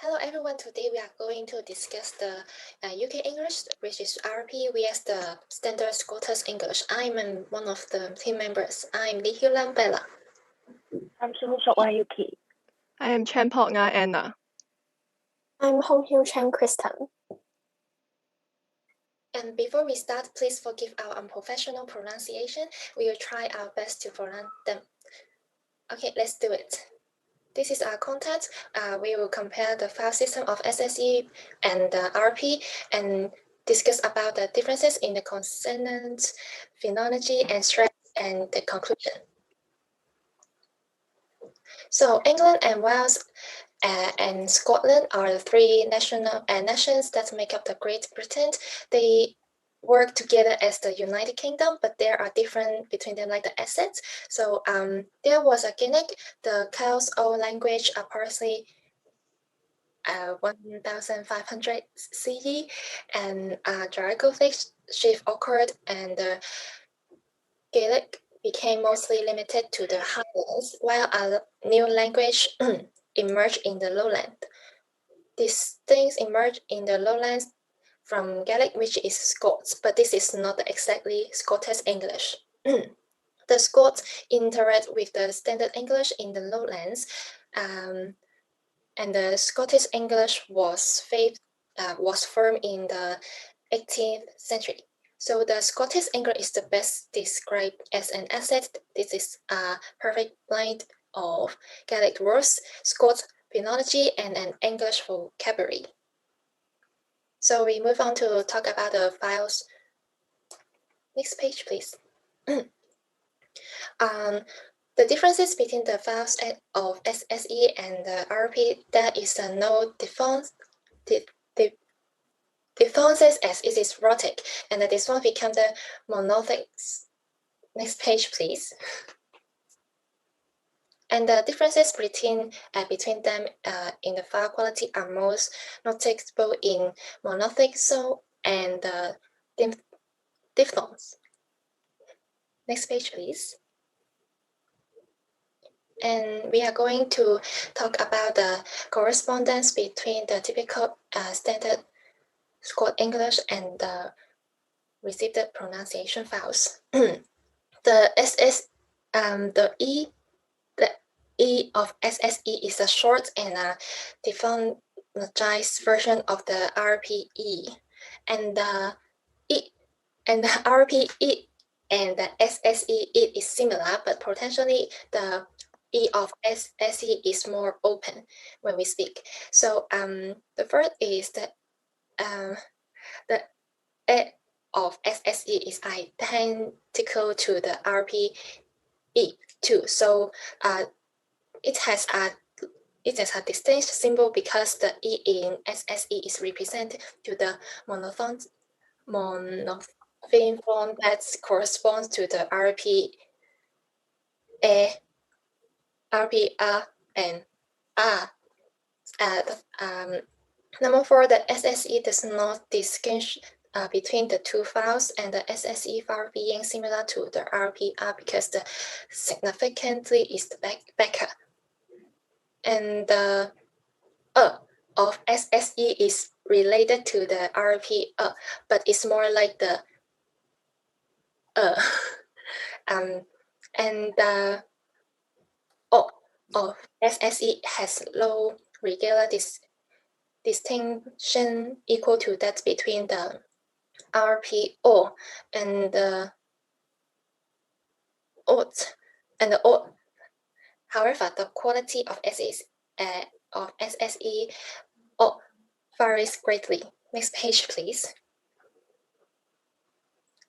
Hello everyone, today we are going to discuss the UK English, which is RP vs the Standard Scottish English. I'm one of the team members. I'm Lee Hyulan Bella. I'm Kim Seok Yuki. I am Chen Pok Nga Anna. I'm Hong Hyo Chen Kristen. And before we start, please forgive our unprofessional pronunciation. We will try our best to pronounce them. Okay, let's do it. This is our content. We will compare the file system of SSE and the RP and discuss about the differences in the consonants, phonology, and stress, and the conclusion. So England and Wales and Scotland are the three nations that make up the Great Britain. They work together as the United Kingdom, but there are different between them, like the assets. So there was a Gaelic, the Celts old language, approximately 1500 CE, and a geographic shift occurred, and the Gaelic became mostly limited to the highlands, while a new language emerged in the lowland. These things emerged in the lowlands from Gaelic, which is Scots, but this is not exactly Scottish English. The Scots interact with the Standard English in the lowlands, and the Scottish English was formed in the 18th century. So the Scottish English is the best described as an asset. This is a perfect blend of Gaelic words, Scots phonology, and an English vocabulary. So we move on to talk about the files. Next page, please. The differences between the files of SSE and the RP, there is no difference as it is rhotic, and this one becomes the monothic. Next page, please. And the differences between them in the file quality are most noticeable in monothic and diphthongs. Next page, please. And we are going to talk about the correspondence between the typical standard Scott English and the received pronunciation files. The E of SSE is a short and a dephonogized version of the RPE, and the RPE and the SSE is similar, but potentially the E of SSE is more open when we speak. So the first is that the E of SSE is identical to the RPE too. So it has a distinct symbol because the E in SSE is represented to the monophone form that corresponds to the RP and R. Number 4, the SSE does not distinguish between the two files, and the SSE file being similar to the RPR because the significantly is the backer. And the of SSE is related to the RP but it's more like the and the O of SSE has low regular distinction equal to that between the RPO and the OT and the O. However, the quality of SSE varies greatly. Next page, please.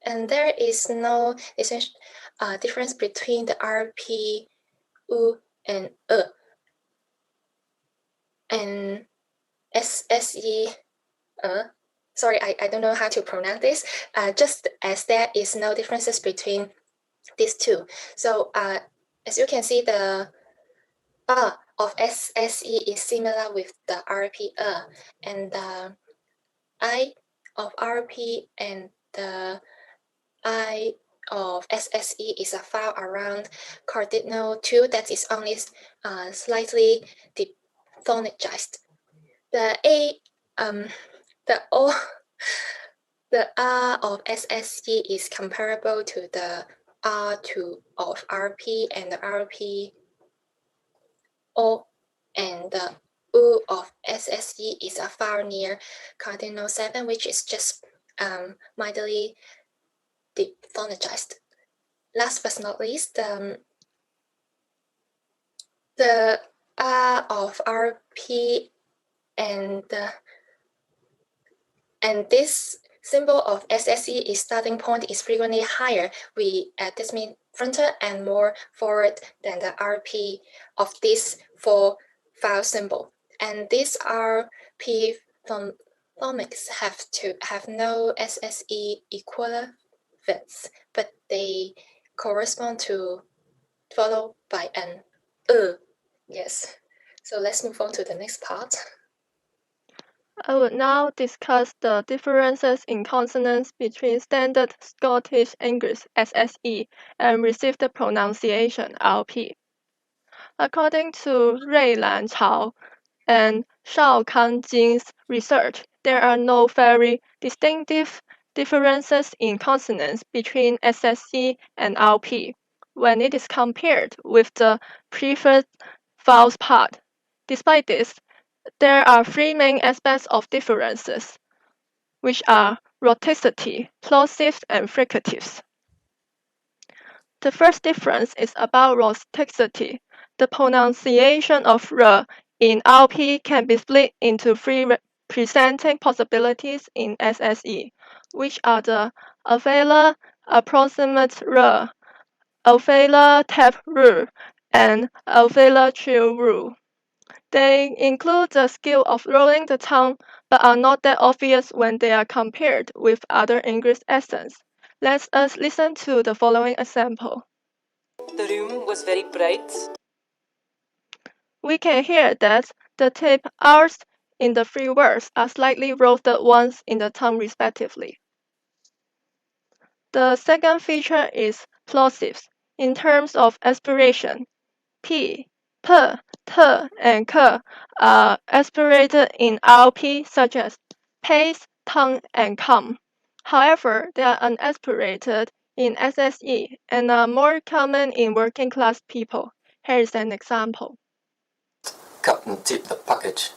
And there is no difference between the RP, U, and and SSE. Sorry, I don't know how to pronounce this. Just as there is no differences between these two. So as you can see, the of SSE is similar with the RP and the I of RP and the I of SSE is a file around cardinal 2 that is only slightly diphthongized. the A, the O, the R of SSE is comparable to the R2 of RP, and the RP O and the U of SSE is a far near cardinal 7, which is just mildly dephonologized. Last but not least, the R of RP and this symbol of SSE is starting point is frequently higher. This means frontal and more forward than the RP of this four file symbol. And these RP phonics have no SSE equivalents, but they correspond to followed by an Yes. So let's move on to the next part. I will now discuss the differences in consonants between Standard Scottish English SSE and Received Pronunciation RP. According to Reilan Chao and Shao Kanjing's research, there are no very distinctive differences in consonants between SSE and RP when it is compared with the preferred vowels part. Despite this, there are three main aspects of differences, which are rhoticity, plosives, and fricatives. The first difference is about rhoticity. The pronunciation of r in RP can be split into three representing possibilities in SSE, which are the alveolar approximate r, alveolar tap r, and alveolar trill r. They include the skill of rolling the tongue, but are not that obvious when they are compared with other English accents. Let us listen to the following example. The room was very bright. We can hear that the tip R's in the three words are slightly rolled ones in the tongue respectively. The second feature is plosives. In terms of aspiration, P, P, T, and K are aspirated in RP such as pace, tongue, and come. However, they are unaspirated in SSE and are more common in working class people. Here is an example. Cut and tip the package.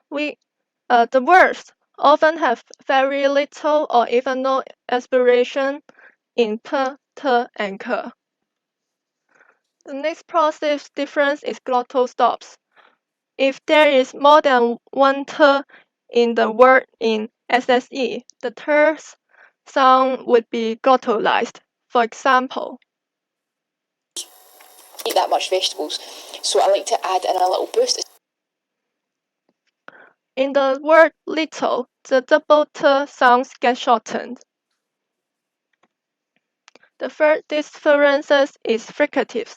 The words often have very little or even no aspiration in P, T, and K. The next plosive difference is glottal stops. If there is more than one T in the word in SSE, the T's sound would be glottalized. For example, eat that much vegetables, so I like to add in a little boost. in the word little, the double T sounds get shortened. The third difference is fricatives.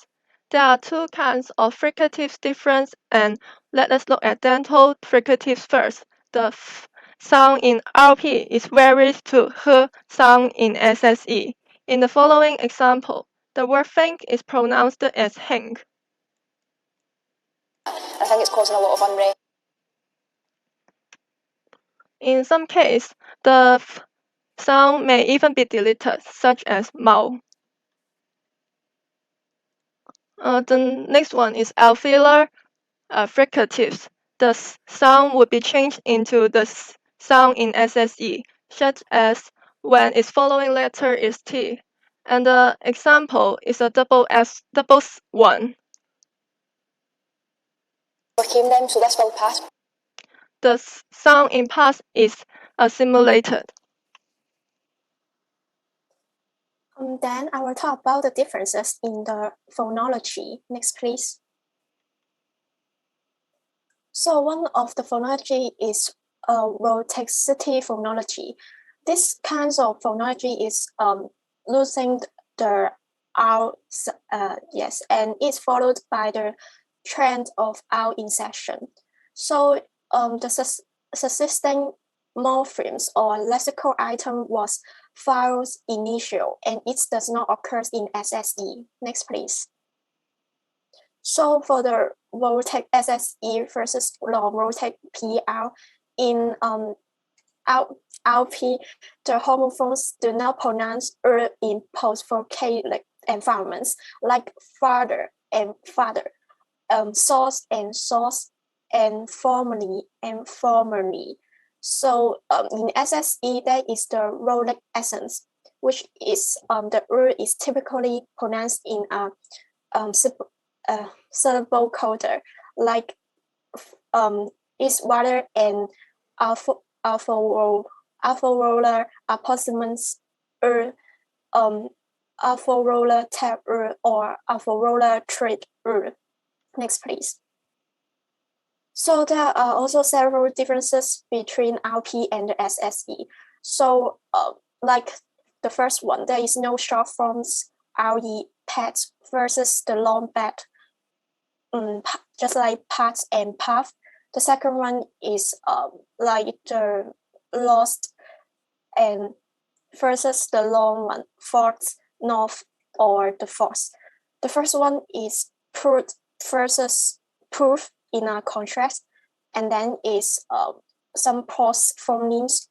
There are two kinds of fricatives difference, and let us look at dental fricatives first. The f sound in RP is varies to h sound in SSE. In the following example, the word think is pronounced as hink. I think it's causing a lot of unrest. In some cases, the f sound may even be deleted, such as mao. The next one is alveolar fricatives. The sound would be changed into the sound in SSE, such as when its following letter is T. And the example is a double one. Overcame them, so this will pass. The sound in pass is assimilated. Then I will talk about the differences in the phonology. Next, please. So one of the phonology is rhoticity phonology. This kind of phonology is losing the R, and it's followed by the trend of R insertion. So the subsisting morphemes or lexical item was vowels initial, and it does not occur in SSE. Next, please. So for the rotate SSE versus long rotate PR. In LP, the homophones do not pronounce in post-vocalic environments like father and father, source and source, and formerly and formerly. So in SSE, there is the Rolex essence, which is the is typically pronounced in a syllable coda, like is water and alpha roller apostrophes alpha roller tab or alpha roller treat. Next, please. So there are also several differences between LP and the SSE. So like the first one, there is no short forms RE pads versus the long pad, just like pads and path. The second one is like the lost and versus the long one, forth, north, or the force. The first one is put versus proof in a contrast, and then is some pros phonemes,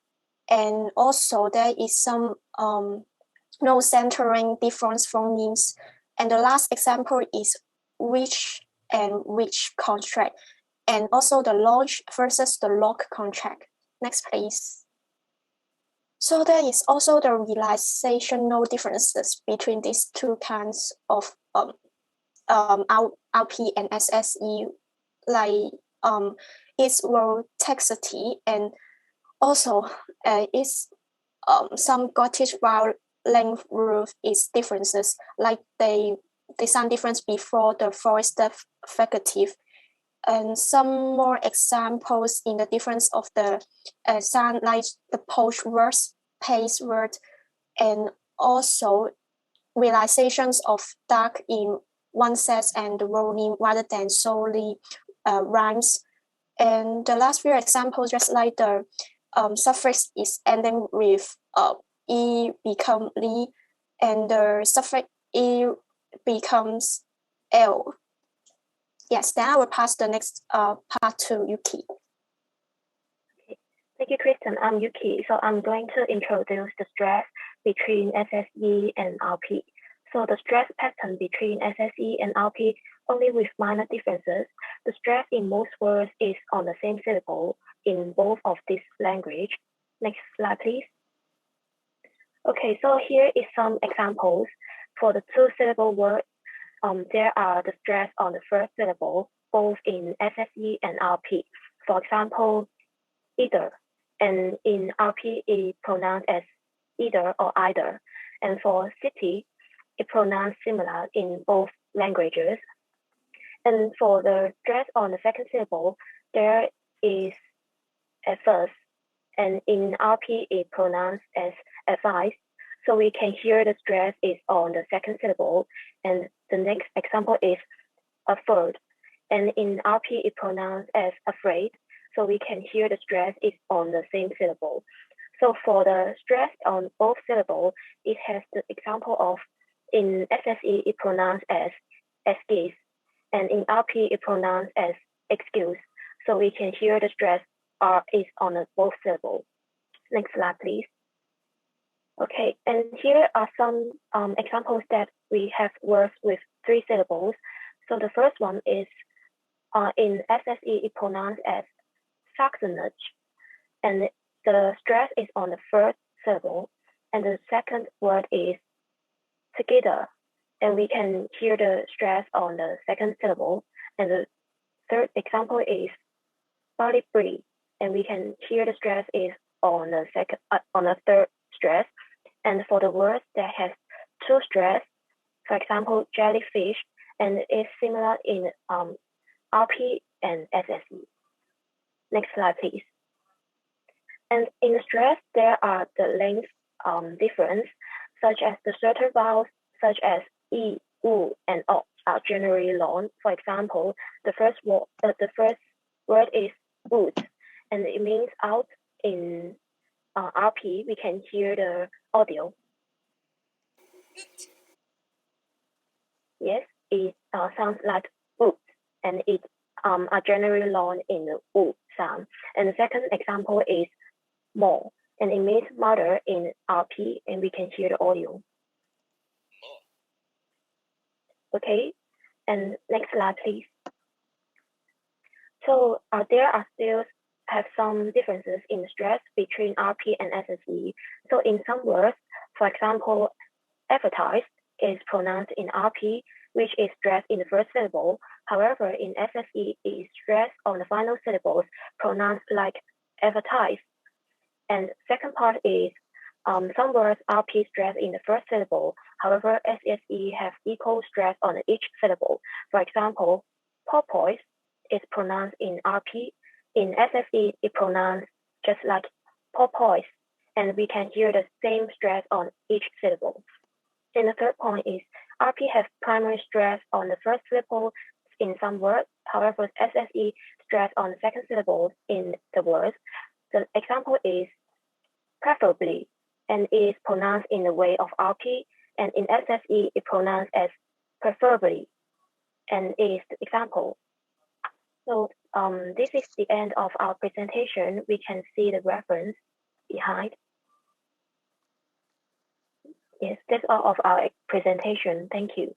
and also there is some no centering difference phonemes. And the last example is which and which contract, and also the launch versus the lock contract. Next, please. So there is also the realizational differences between these two kinds of LP and SSE, like its rotexity, and also its some Gothic vowel length rule is differences, like they sound difference before the voice fricative. And some more examples in the difference of the sound, like the post words, pace word, and also realizations of dark in one set and the rolling rather than solely rhymes. And the last few examples, just like the suffix is ending with e become li, and the suffix e becomes l. Yes, then I will pass the next part to Yuki. Thank you, Kristen. I'm Yuki. So I'm going to introduce the stress between SSE and LP. So the stress pattern between SSE and LP, only with minor differences. The stress in most words is on the same syllable in both of this language. Next slide, please. Okay, so here is some examples. For the two-syllable word, there are the stress on the first syllable, both in SSE and LP. For example, either, and in LP it pronounced as either or either. And for city, it pronounced similar in both languages. And for the stress on the second syllable, there is at first, and in LP it pronounced as advice. So we can hear the stress is on the second syllable. And the next example is a third. And in LP, it pronounced as afraid. So we can hear the stress is on the same syllable. So for the stress on both syllables, it has the example of in SSE, it pronounced as excuse. And in LP, it pronounced as excuse. So we can hear the stress is on the both syllables. Next slide, please. Okay, and here are some examples that we have words with three syllables. So the first one is in SSE, it pronounced as Saxonage, and the stress is on the first syllable. And the second word is together, and we can hear the stress on the second syllable. And the third example is body free, and we can hear the stress is on the third stress. And for the words that has two stress, for example, jellyfish, and it's similar in RP and SSE. Next slide, please. And in the stress, there are the length difference, such as the certain vowels, such as E, U, and O are generally long. For example, the first word is wood, and it means out. In RP, we can hear the audio. Yes, it sounds like wood. and it's are generally long in the U sound. And the second example is more, and it means mother in RP, and we can hear the audio. Okay, and next slide, please. So there are still have some differences in stress between RP and SSE. So in some words, for example, advertised is pronounced in RP, which is stressed in the first syllable. However, in SSE, it is stressed on the final syllables, pronounced like advertised. And second part is some words RP stress in the first syllable. However, SSE have equal stress on each syllable. For example, porpoise is pronounced in RP. In SSE, it pronounced just like porpoise, and we can hear the same stress on each syllable. And the third point is RP has primary stress on the first syllable in some words. However, SSE stress on the second syllable in the words. The example is preferably, and it is pronounced in the way of RP, and in SSE, it pronounced as preferably, and it is the example. So this is the end of our presentation. We can see the reference behind. Yes, that's all of our presentation. Thank you.